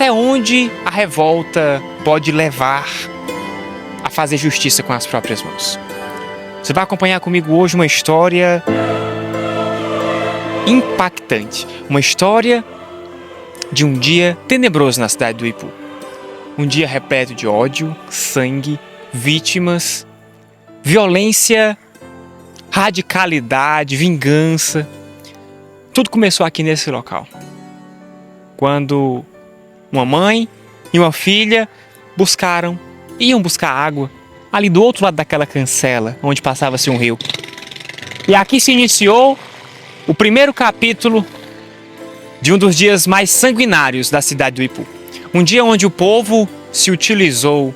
até onde a revolta pode levar a fazer justiça com as próprias mãos. Você vai acompanhar comigo hoje uma história impactante, uma história de um dia tenebroso na cidade do Ipu. Um dia repleto de ódio, sangue, vítimas, violência, radicalidade, vingança. Tudo começou aqui nesse local, quando uma mãe e uma filha iam buscar água ali do outro lado daquela cancela onde passava-se um rio. E aqui se iniciou o primeiro capítulo de um dos dias mais sanguinários da cidade do Ipu. Um dia onde o povo se utilizou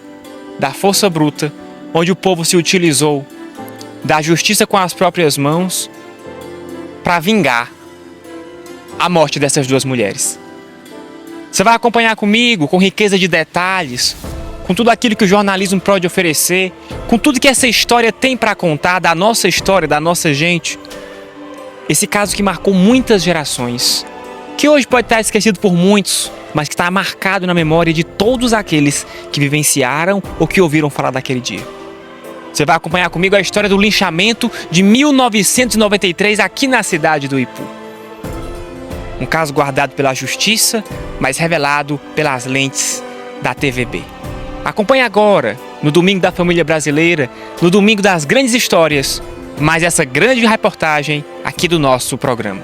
da força bruta, onde o povo se utilizou da justiça com as próprias mãos para vingar a morte dessas duas mulheres. Você vai acompanhar comigo com riqueza de detalhes, com tudo aquilo que o jornalismo pode oferecer, com tudo que essa história tem para contar da nossa história, da nossa gente. Esse caso que marcou muitas gerações, que hoje pode estar esquecido por muitos, mas que está marcado na memória de todos aqueles que vivenciaram ou que ouviram falar daquele dia. Você vai acompanhar comigo a história do linchamento de 1993 aqui na cidade do Ipu. Um caso guardado pela justiça, mas revelado pelas lentes da TVB. Acompanhe agora, no Domingo da Família Brasileira, no Domingo das Grandes Histórias, mais essa grande reportagem aqui do nosso programa.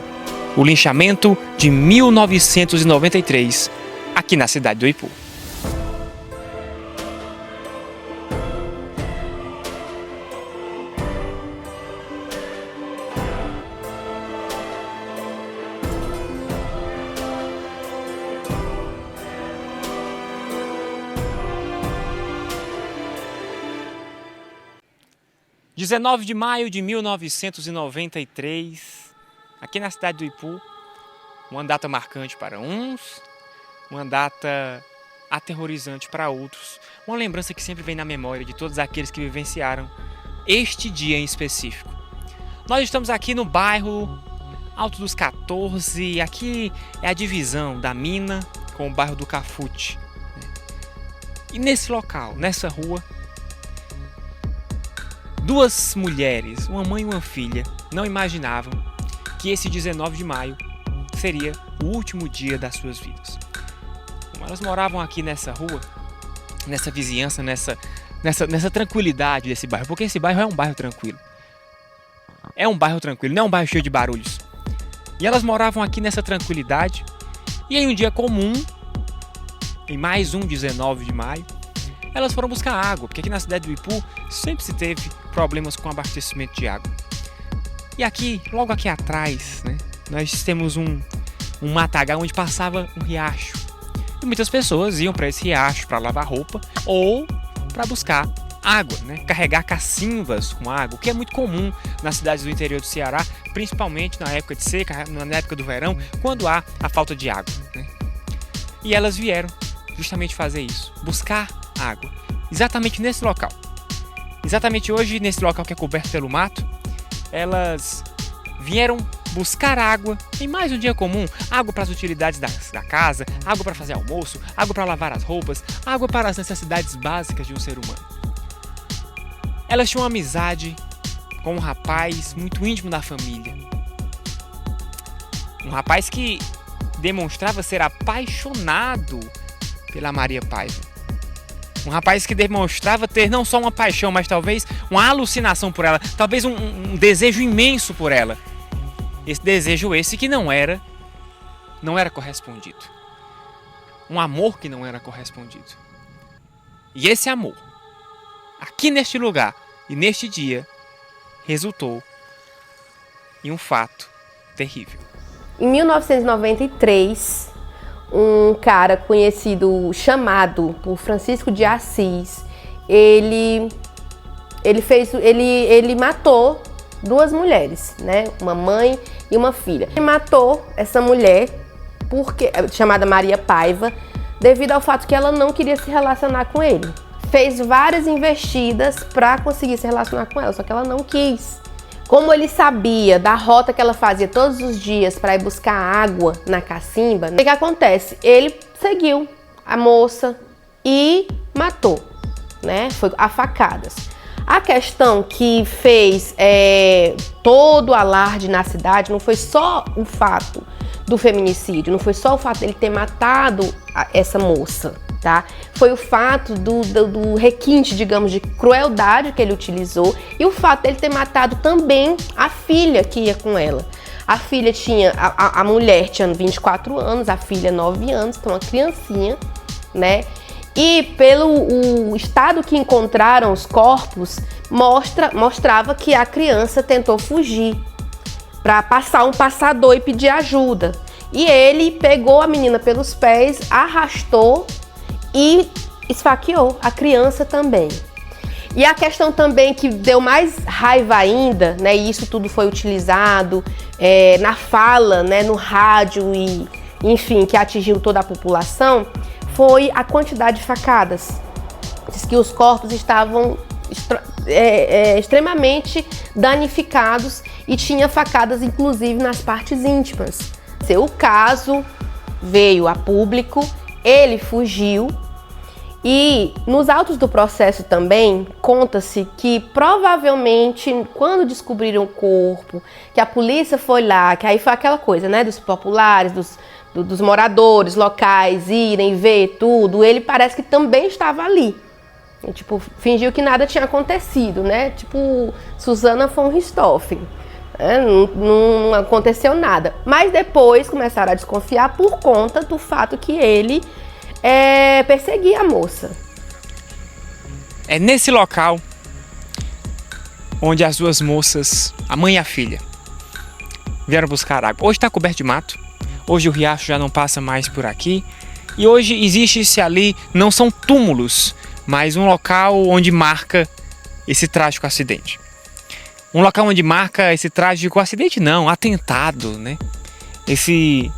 O linchamento de 1993, aqui na cidade do Ipu. Dia 19 de maio de 1993, aqui na cidade do Ipu, uma data marcante para uns, uma data aterrorizante para outros, uma lembrança que sempre vem na memória de todos aqueles que vivenciaram este dia em específico. Nós estamos aqui no bairro Alto dos 14, aqui é a divisão da Mina com o bairro do Cafute. E nesse local, nessa rua, duas mulheres, uma mãe e uma filha, não imaginavam que esse 19 de maio seria o último dia das suas vidas. Como elas moravam aqui nessa rua, nessa vizinhança, nessa tranquilidade desse bairro, porque esse bairro é um bairro tranquilo. É um bairro tranquilo, não é um bairro cheio de barulhos. E elas moravam aqui nessa tranquilidade, e em um dia comum, em mais um 19 de maio, elas foram buscar água, porque aqui na cidade do Ipu sempre se teve problemas com abastecimento de água. E aqui, logo aqui atrás, nós temos um matagal onde passava um riacho. E muitas pessoas iam para esse riacho para lavar roupa ou para buscar água, carregar cacimbas com água, o que é muito comum nas cidades do interior do Ceará, principalmente na época de seca, na época do verão, quando há a falta de água. E elas vieram justamente fazer isso, buscar água, exatamente nesse local. Exatamente hoje, nesse local que é coberto pelo mato, elas vieram buscar água em mais um dia comum. Água para as utilidades da casa, água para fazer almoço, água para lavar as roupas, água para as necessidades básicas de um ser humano. Elas tinham uma amizade com um rapaz muito íntimo da família. Um rapaz que demonstrava ser apaixonado pela Maria Paiva. Um rapaz que demonstrava ter não só uma paixão, mas talvez uma alucinação por ela, talvez um desejo imenso por ela. Esse desejo que não era correspondido. Um amor que não era correspondido. E esse amor, aqui neste lugar e neste dia, resultou em um fato terrível. Em 1993, um cara conhecido, chamado por Francisco de Assis, ele matou duas mulheres, uma mãe e uma filha. Ele matou essa mulher, chamada Maria Paiva, devido ao fato que ela não queria se relacionar com ele. Fez várias investidas para conseguir se relacionar com ela, só que ela não quis. Como ele sabia da rota que ela fazia todos os dias para ir buscar água na cacimba, o que acontece? Ele seguiu a moça e matou, né? Foi a facadas. A questão que fez todo o alarde na cidade não foi só o fato do feminicídio, não foi só o fato dele ter matado essa moça, tá? Foi o fato do requinte, digamos, de crueldade que ele utilizou e o fato dele ter matado também a filha que ia com ela. A filha tinha, a mulher tinha 24 anos, a filha 9 anos, então uma criancinha, né? E pelo estado que encontraram os corpos, mostrava que a criança tentou fugir para passar um passador e pedir ajuda. E ele pegou a menina pelos pés, arrastou e esfaqueou a criança também. E a questão também que deu mais raiva ainda, né? E isso tudo foi utilizado na fala, né? No rádio e, enfim, que atingiu toda a população, foi a quantidade de facadas. Diz que os corpos estavam extremamente danificados e tinha facadas inclusive nas partes íntimas. O caso veio a público, ele fugiu e nos autos do processo também conta-se que provavelmente quando descobriram o corpo, que a polícia foi lá, que aí foi aquela coisa, né, dos populares, dos moradores locais irem ver tudo, ele parece que também estava ali. E, tipo, fingiu que nada tinha acontecido, né? Tipo, Susana von Richthofen. Não aconteceu nada. Mas depois começaram a desconfiar por conta do fato que ele perseguia a moça. É nesse local onde as duas moças, a mãe e a filha, vieram buscar água. Hoje está coberto de mato. Hoje o riacho já não passa mais por aqui. E hoje existe-se ali, não são túmulos, mas um local onde marca esse trágico acidente. Um local onde marca esse trágico acidente, não, atentado, né? Esse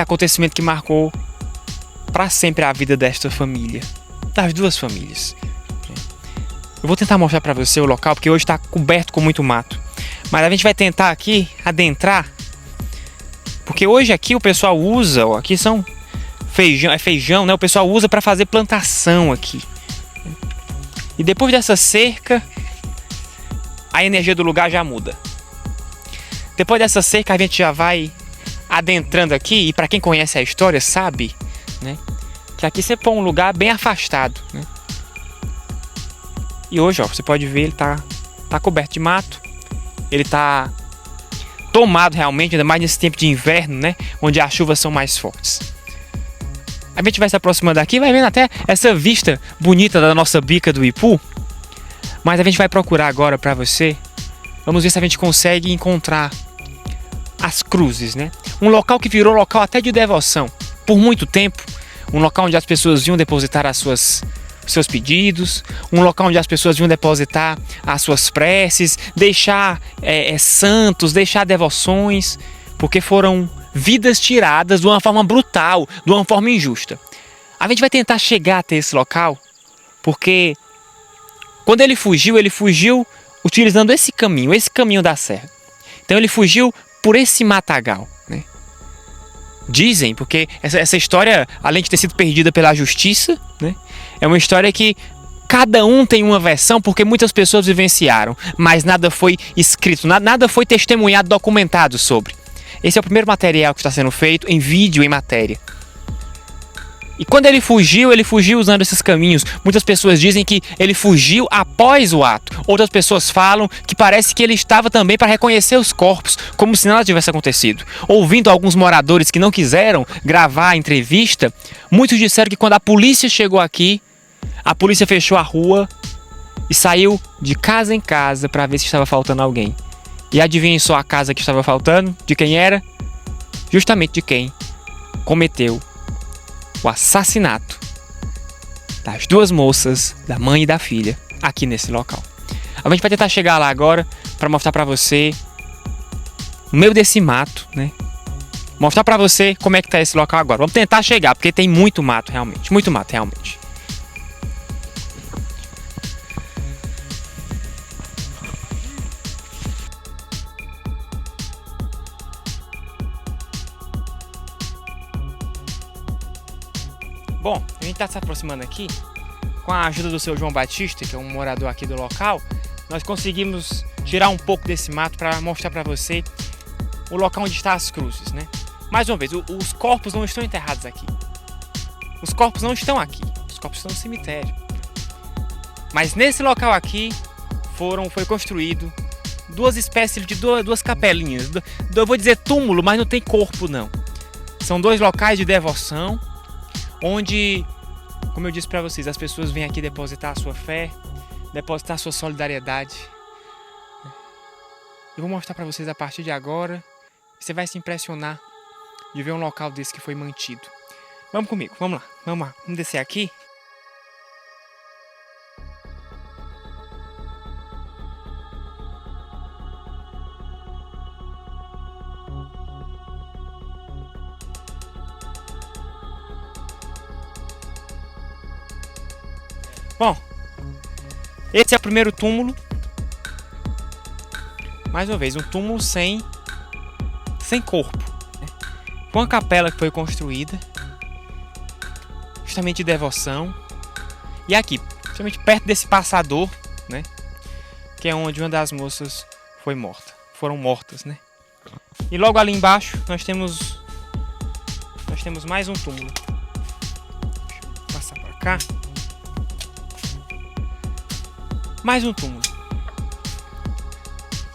acontecimento que marcou para sempre a vida desta família, das duas famílias. Eu vou tentar mostrar para você o local, porque hoje está coberto com muito mato. Mas a gente vai tentar aqui adentrar, porque hoje aqui o pessoal usa, ó, aqui são feijão, né? O pessoal usa para fazer plantação aqui. E depois dessa cerca, a energia do lugar já muda. Depois dessa cerca, a gente já vai adentrando aqui. E para quem conhece a história, sabe, né, que aqui você põe um lugar bem afastado, né? E hoje, ó, você pode ver, ele tá coberto de mato. Ele tá tomado realmente, ainda mais nesse tempo de inverno, né, onde as chuvas são mais fortes. A gente vai se aproximando aqui, vai vendo até essa vista bonita da nossa bica do Ipu. Mas a gente vai procurar agora para você. Vamos ver se a gente consegue encontrar as cruzes, né? Um local que virou local até de devoção. Por muito tempo, um local onde as pessoas vinham depositar os seus pedidos, um local onde as pessoas vinham depositar as suas preces, deixar santos, deixar devoções, porque foram vidas tiradas de uma forma brutal, de uma forma injusta. A gente vai tentar chegar até esse local, porque quando ele fugiu utilizando esse caminho da serra. Então ele fugiu por esse matagal, né? Dizem, porque essa história, além de ter sido perdida pela justiça, né, é uma história que cada um tem uma versão, porque muitas pessoas vivenciaram, mas nada foi escrito, nada foi testemunhado, documentado sobre. Esse é o primeiro material que está sendo feito em vídeo, em matéria. E quando ele fugiu usando esses caminhos. Muitas pessoas dizem que ele fugiu após o ato. Outras pessoas falam que parece que ele estava também para reconhecer os corpos, como se nada tivesse acontecido. Ouvindo alguns moradores que não quiseram gravar a entrevista, muitos disseram que quando a polícia chegou aqui, a polícia fechou a rua e saiu de casa em casa para ver se estava faltando alguém. E adivinhem só a casa que estava faltando? De quem era? Justamente de quem cometeu o assassinato das duas moças, da mãe e da filha, aqui nesse local. A gente vai tentar chegar lá agora para mostrar para você, no meio desse mato, né? Mostrar para você como é que tá esse local agora. Vamos tentar chegar, porque tem muito mato realmente, muito mato realmente. Bom, a gente está se aproximando aqui. Com a ajuda do seu João Batista, que é um morador aqui do local, nós conseguimos tirar um pouco desse mato para mostrar para você o local onde estão as cruzes, né? Mais uma vez, os corpos não estão enterrados aqui. Os corpos não estão aqui. Os corpos estão no cemitério. Mas nesse local aqui foi construído duas espécies de duas capelinhas. Eu vou dizer túmulo, mas não tem corpo não. São dois locais de devoção onde, como eu disse para vocês, as pessoas vêm aqui depositar a sua fé, depositar a sua solidariedade. Eu vou mostrar para vocês a partir de agora. Você vai se impressionar de ver um local desse que foi mantido. Vamos comigo, vamos lá. Vamos descer aqui. Bom, esse é o primeiro túmulo. Mais uma vez, um túmulo sem corpo, né? Com uma capela que foi construída justamente de devoção. E aqui, justamente perto desse passador, né? Que é onde uma das moças foram mortas, né? E logo ali embaixo nós temos mais um túmulo. Deixa eu passar para cá. Mais um túmulo.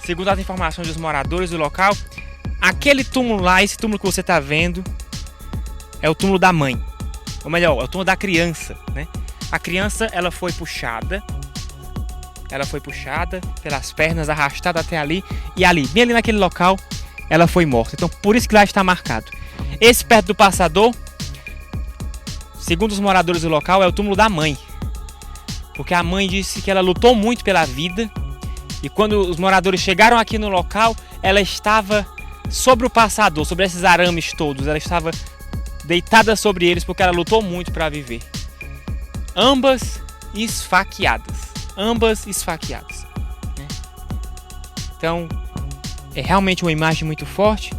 Segundo as informações dos moradores do local, aquele túmulo lá, esse túmulo que você está vendo, é o túmulo da mãe. Ou melhor, é o túmulo da criança, né? A criança, ela foi puxada pelas pernas, arrastada até ali. E ali, bem ali naquele local, ela foi morta. Então, por isso que lá está marcado. Esse perto do passador, segundo os moradores do local, é o túmulo da mãe. Porque a mãe disse que ela lutou muito pela vida. E quando os moradores chegaram aqui no local, ela estava sobre o passador, sobre esses arames todos. Ela estava deitada sobre eles porque ela lutou muito para viver. Ambas esfaqueadas. Né? Então, é realmente uma imagem muito forte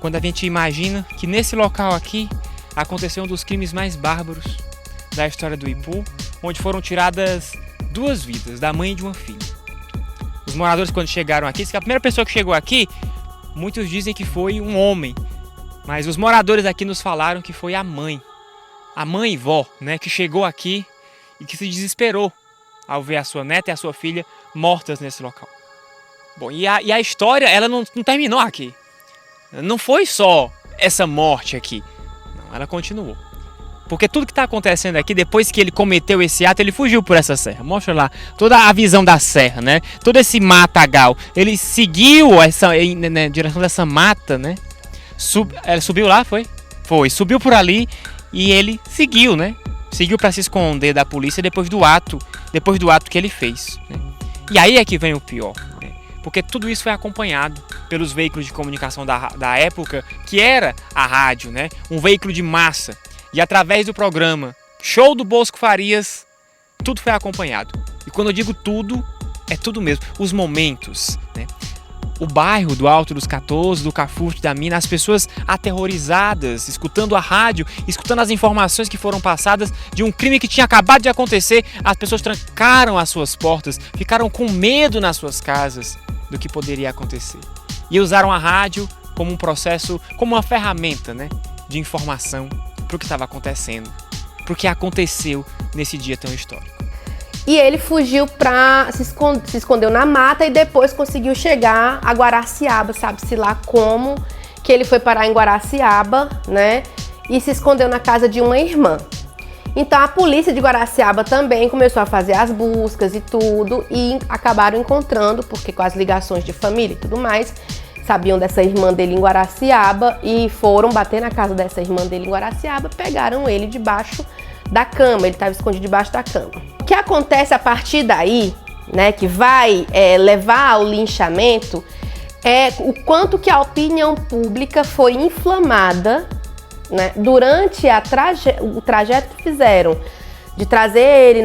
quando a gente imagina que nesse local aqui aconteceu um dos crimes mais bárbaros da história do Ipu, onde foram tiradas duas vidas, da mãe e de uma filha. Os moradores, quando chegaram aqui, a primeira pessoa que chegou aqui, muitos dizem que foi um homem, mas os moradores aqui nos falaram que foi a mãe e vó, né, que chegou aqui e que se desesperou ao ver a sua neta e a sua filha mortas nesse local. Bom, e a história, ela não terminou aqui. Não foi só essa morte aqui, não, ela continuou. Porque tudo que está acontecendo aqui, depois que ele cometeu esse ato, ele fugiu por essa serra. Mostra lá toda a visão da serra, né? Todo esse matagal. Ele seguiu na direção dessa mata, né? Subiu lá, foi? Foi. Subiu por ali e ele seguiu, né? Seguiu para se esconder da polícia depois do ato que ele fez, né? E aí é que vem o pior, né? Porque tudo isso foi acompanhado pelos veículos de comunicação da época, que era a rádio, né? Um veículo de massa. E através do programa Show do Bosco Farias, tudo foi acompanhado. E quando eu digo tudo, é tudo mesmo. Os momentos, né? O bairro do Alto dos 14, do Cafurte, da Mina, as pessoas aterrorizadas, escutando a rádio, escutando as informações que foram passadas de um crime que tinha acabado de acontecer. As pessoas trancaram as suas portas, ficaram com medo nas suas casas do que poderia acontecer. E usaram a rádio como um processo, como uma ferramenta, né, de informação para o que estava acontecendo, para o que aconteceu nesse dia tão histórico. E ele fugiu se escondeu na mata e depois conseguiu chegar a Guaraciaba, sabe-se lá como, que ele foi parar em Guaraciaba, né, e se escondeu na casa de uma irmã. Então a polícia de Guaraciaba também começou a fazer as buscas e tudo, e acabaram encontrando, porque com as ligações de família e tudo mais, sabiam dessa irmã dele em Guaraciaba e foram bater na casa dessa irmã dele em Guaraciaba, pegaram ele debaixo da cama, ele estava escondido debaixo da cama. O que acontece a partir daí, né, que vai levar ao linchamento, é o quanto que a opinião pública foi inflamada, né, durante o trajeto que fizeram, de trazer ele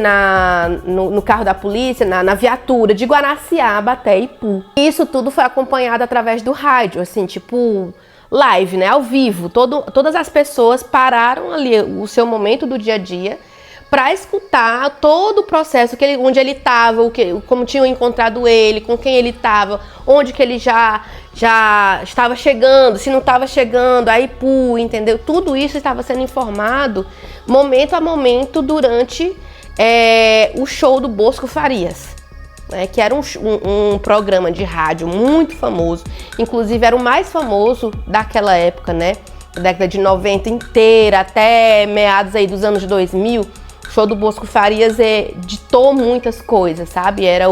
no carro da polícia, na viatura de Guaraciaba até Ipu. Isso tudo foi acompanhado através do rádio, assim, tipo, live, né, ao vivo. Todas as pessoas pararam ali o seu momento do dia a dia para escutar todo o processo, onde ele estava, como tinham encontrado ele, com quem ele estava, onde que ele já estava chegando, se não estava chegando, a Ipu, entendeu? Tudo isso estava sendo informado momento a momento durante o show do Bosco Farias, né, que era um programa de rádio muito famoso, inclusive era o mais famoso daquela época, né? Da década de 90 inteira, até meados aí dos anos 2000. O show do Bosco Farias ditou muitas coisas, sabe? Era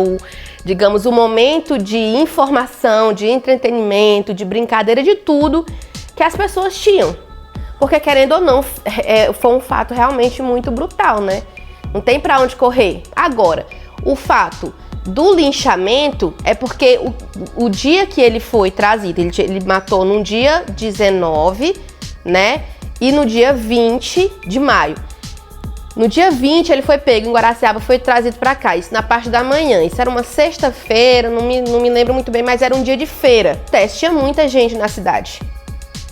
digamos, o momento de informação, de entretenimento, de brincadeira, de tudo que as pessoas tinham. Porque, querendo ou não, foi um fato realmente muito brutal, né? Não tem pra onde correr. Agora, o fato do linchamento é porque o dia que ele foi trazido, ele matou no dia 19, né? E no dia 20 de maio. No dia 20 ele foi pego em Guaraciaba, foi trazido para cá, isso na parte da manhã. Isso era uma sexta-feira, não me lembro muito bem, mas era um dia de feira. Tinha muita gente na cidade,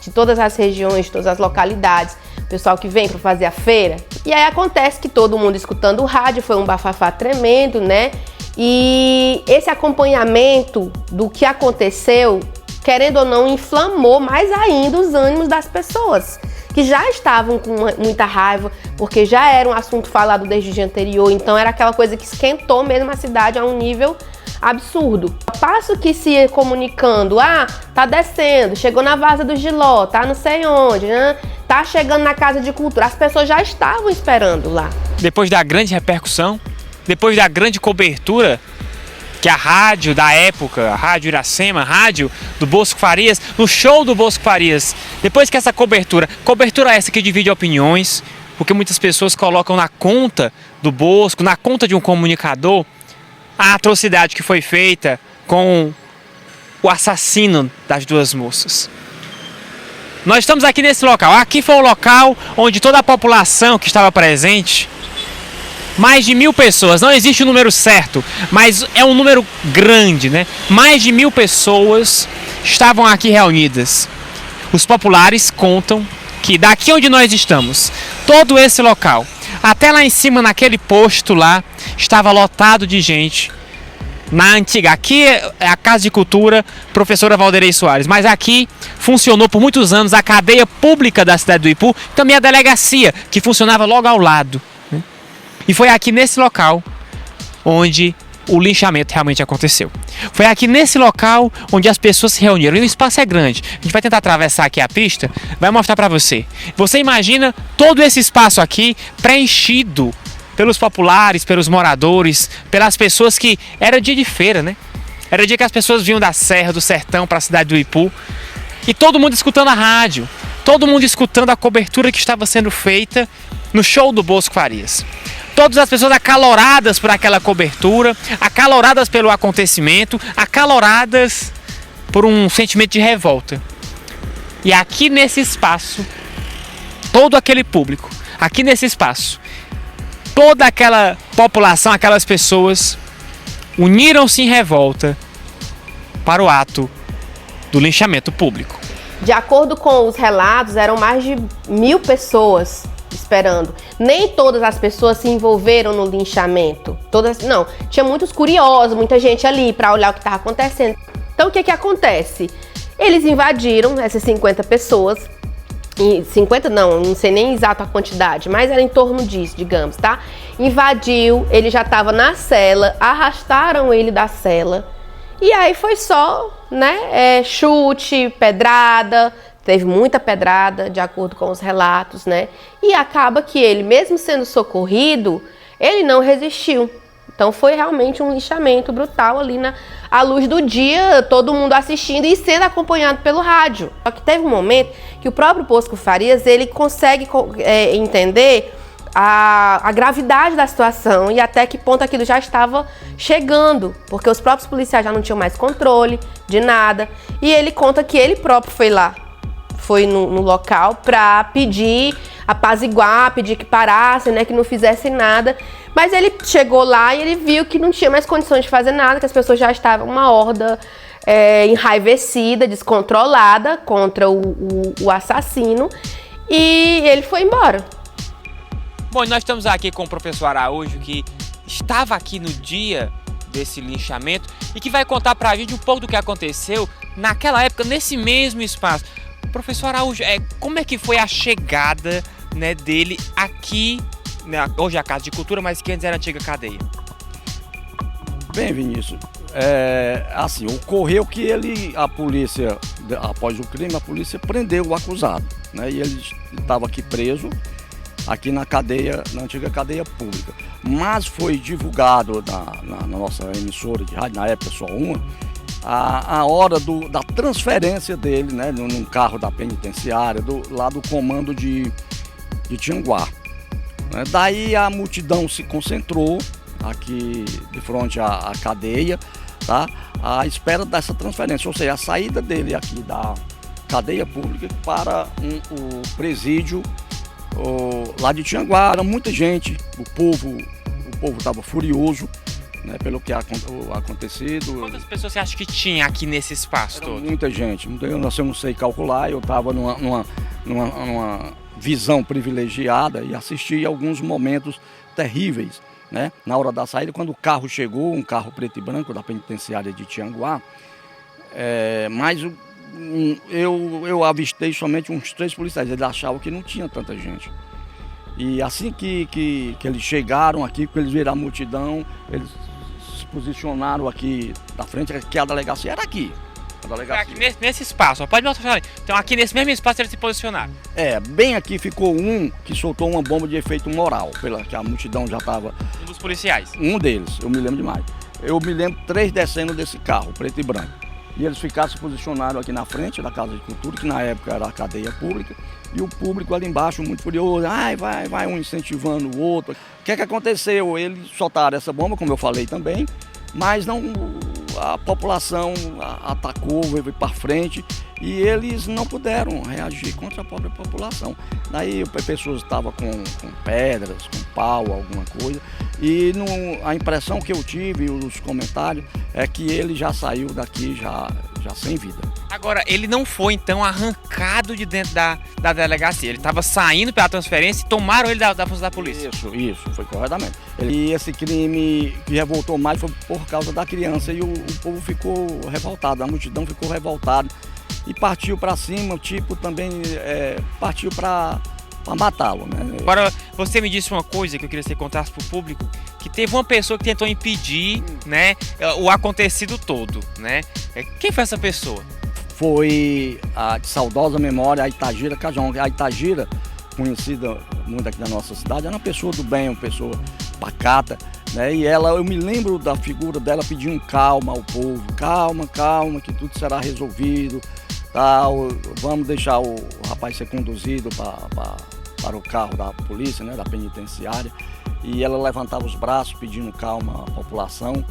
de todas as regiões, de todas as localidades, pessoal que vem para fazer a feira. E aí acontece que todo mundo escutando o rádio, foi um bafafá tremendo, né? E esse acompanhamento do que aconteceu, querendo ou não, inflamou mais ainda os ânimos das pessoas, que já estavam com muita raiva, porque já era um assunto falado desde o dia anterior, então era aquela coisa que esquentou mesmo a cidade a um nível absurdo. Ao passo que se ia comunicando, tá descendo, chegou na Várzea do Giló, tá não sei onde, né? Tá chegando na Casa de Cultura, as pessoas já estavam esperando lá. Depois da grande repercussão, depois da grande cobertura que a rádio da época, a Rádio Iracema, a rádio do Bosco Farias, no show do Bosco Farias, depois que essa cobertura essa que divide opiniões, porque muitas pessoas colocam na conta do Bosco, na conta de um comunicador, a atrocidade que foi feita com o assassino das duas moças. Nós estamos aqui nesse local, aqui foi o local onde toda a população que estava presente, mais de 1.000 pessoas, não existe um número certo, mas é um número grande, né? Mais de 1.000 pessoas estavam aqui reunidas. Os populares contam que daqui onde nós estamos, todo esse local, até lá em cima naquele posto lá, estava lotado de gente. Na antiga, aqui é a Casa de Cultura Professora Valderei Soares, mas aqui funcionou por muitos anos a cadeia pública da cidade do Ipu, também a delegacia, que funcionava logo ao lado. E foi aqui nesse local onde o linchamento realmente aconteceu. Foi aqui nesse local onde as pessoas se reuniram. E o espaço é grande. A gente vai tentar atravessar aqui a pista, vai mostrar para você. Você imagina todo esse espaço aqui preenchido pelos populares, pelos moradores, pelas pessoas que... Era dia de feira, né? Era dia que as pessoas vinham da serra, do sertão para a cidade do Ipu. E todo mundo escutando a rádio. Todo mundo escutando a cobertura que estava sendo feita no show do Bosco Farias. Todas as pessoas acaloradas por aquela cobertura, acaloradas pelo acontecimento, acaloradas por um sentimento de revolta. E aqui nesse espaço, todo aquele público, aqui nesse espaço, toda aquela população, aquelas pessoas, uniram-se em revolta para o ato do linchamento público. De acordo com os relatos, eram mais de 1.000 pessoas esperando. Nem todas as pessoas se envolveram no linchamento. Não, tinha muitos curiosos, muita gente ali para olhar o que estava acontecendo. Então o que acontece? Eles invadiram essas 50 pessoas. 50 não sei nem exato a quantidade, mas era em torno disso, digamos, tá? Invadiu, ele já estava na cela, arrastaram ele da cela. E aí foi só, né, chute, pedrada. Teve muita pedrada, de acordo com os relatos, né? E acaba que ele, mesmo sendo socorrido, ele não resistiu. Então foi realmente um linchamento brutal ali à luz do dia, todo mundo assistindo e sendo acompanhado pelo rádio. Só que teve um momento que o próprio Bosco Farias, ele consegue entender a gravidade da situação e até que ponto aquilo já estava chegando, porque os próprios policiais já não tinham mais controle de nada. E ele conta que ele próprio foi lá. Foi no local para pedir, apaziguar, pedir que parasse, né, que não fizesse nada. Mas ele chegou lá e ele viu que não tinha mais condições de fazer nada, que as pessoas já estavam uma horda enraivecida, descontrolada contra o assassino, e ele foi embora. Bom, nós estamos aqui com o professor Araújo, que estava aqui no dia desse linchamento e que vai contar pra gente um pouco do que aconteceu naquela época, nesse mesmo espaço. Professor Araújo, como é que foi a chegada, né, dele aqui, né, hoje é a Casa de Cultura, mas que antes era a antiga cadeia? Bem, Vinícius, assim, ocorreu que a polícia, após o crime, a polícia prendeu o acusado, né, e ele estava aqui preso, aqui na cadeia, na antiga cadeia pública. Mas foi divulgado na nossa emissora de rádio, na época só uma, a hora da transferência dele, né, num carro da penitenciária, lá do comando de Tianguá. Daí a multidão se concentrou aqui de frente à cadeia, tá, à espera dessa transferência, ou seja, a saída dele aqui da cadeia pública para o presídio lá de Tianguá. Era muita gente, o povo estava furioso, né, pelo que acontecido. Quantas pessoas você acha que tinha aqui nesse espaço todo? Muita gente, eu não sei calcular, eu estava numa visão privilegiada e assisti alguns momentos terríveis, né? Na hora da saída, quando o carro chegou, um carro preto e branco da penitenciária de Tianguá, mas eu avistei somente uns 3 policiais, eles achavam que não tinha tanta gente. E assim que eles chegaram aqui, que eles viram a multidão, eles se posicionaram aqui na frente, que a delegacia era aqui. A delegacia. Aqui nesse espaço, pode me mostrar. Então aqui nesse mesmo espaço eles se posicionaram. Bem aqui ficou um que soltou uma bomba de efeito moral, que a multidão já estava... Um dos policiais? Um deles, eu me lembro demais. Eu me lembro 3 descendo desse carro, preto e branco. E eles ficaram se posicionaram aqui na frente da Casa de Cultura, que na época era a cadeia pública, e o público ali embaixo muito furioso, vai um incentivando o outro. O que aconteceu? Eles soltaram essa bomba, como eu falei também, mas não, a população atacou, veio para frente, e eles não puderam reagir contra a própria população. Daí pessoas estavam com pedras, com pau, alguma coisa, e a impressão que eu tive, os comentários, é que ele já saiu daqui já sem vida. Agora, ele não foi então arrancado de dentro da delegacia, ele estava saindo pela transferência e tomaram ele da força da polícia. Isso, foi corretamente. E esse crime que revoltou mais foi por causa da criança, e o povo ficou revoltado, a multidão ficou revoltada e partiu para cima, também partiu para matá-lo, né? Agora, você me disse uma coisa que eu queria que você contasse para o público, que teve uma pessoa que tentou impedir, né, o acontecido todo, né? Quem foi essa pessoa? Foi a de saudosa memória, a Itagira Cajão. A Itagira, conhecida muito aqui na nossa cidade, era uma pessoa do bem, uma pessoa pacata, né? E eu me lembro da figura dela pedindo calma ao povo, calma, que tudo será resolvido, tal, vamos deixar o rapaz ser conduzido para o carro da polícia, né, da penitenciária, e ela levantava os braços pedindo calma à população.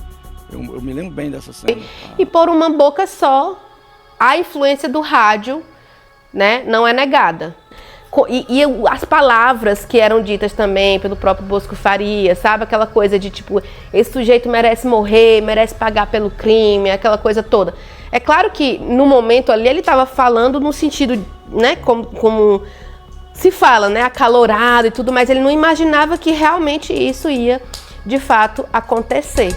Eu me lembro bem dessa cena. E por uma boca só, a influência do rádio, né, não é negada. E as palavras que eram ditas também pelo próprio Bosco Faria, sabe? Aquela coisa de tipo, esse sujeito merece morrer, merece pagar pelo crime, aquela coisa toda. É claro que no momento ali ele estava falando no sentido, né, como se fala, né, acalorado e tudo, mas ele não imaginava que realmente isso ia de fato acontecer.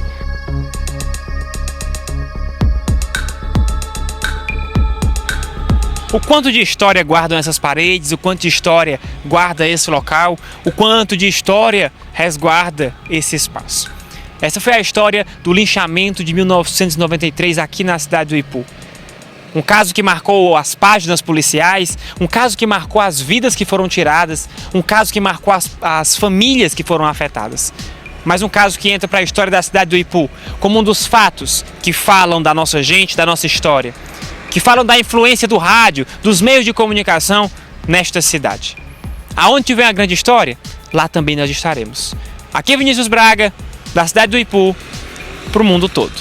O quanto de história guardam essas paredes, o quanto de história guarda esse local, o quanto de história resguarda esse espaço. Essa foi a história do linchamento de 1993 aqui na cidade do Ipu. Um caso que marcou as páginas policiais, um caso que marcou as vidas que foram tiradas, um caso que marcou as famílias que foram afetadas. Mas um caso que entra para a história da cidade do Ipu como um dos fatos que falam da nossa gente, da nossa história, que falam da influência do rádio, dos meios de comunicação nesta cidade. Aonde tiver a grande história, lá também nós estaremos. Aqui é Vinícius Braga, da cidade do Ipu, para o mundo todo.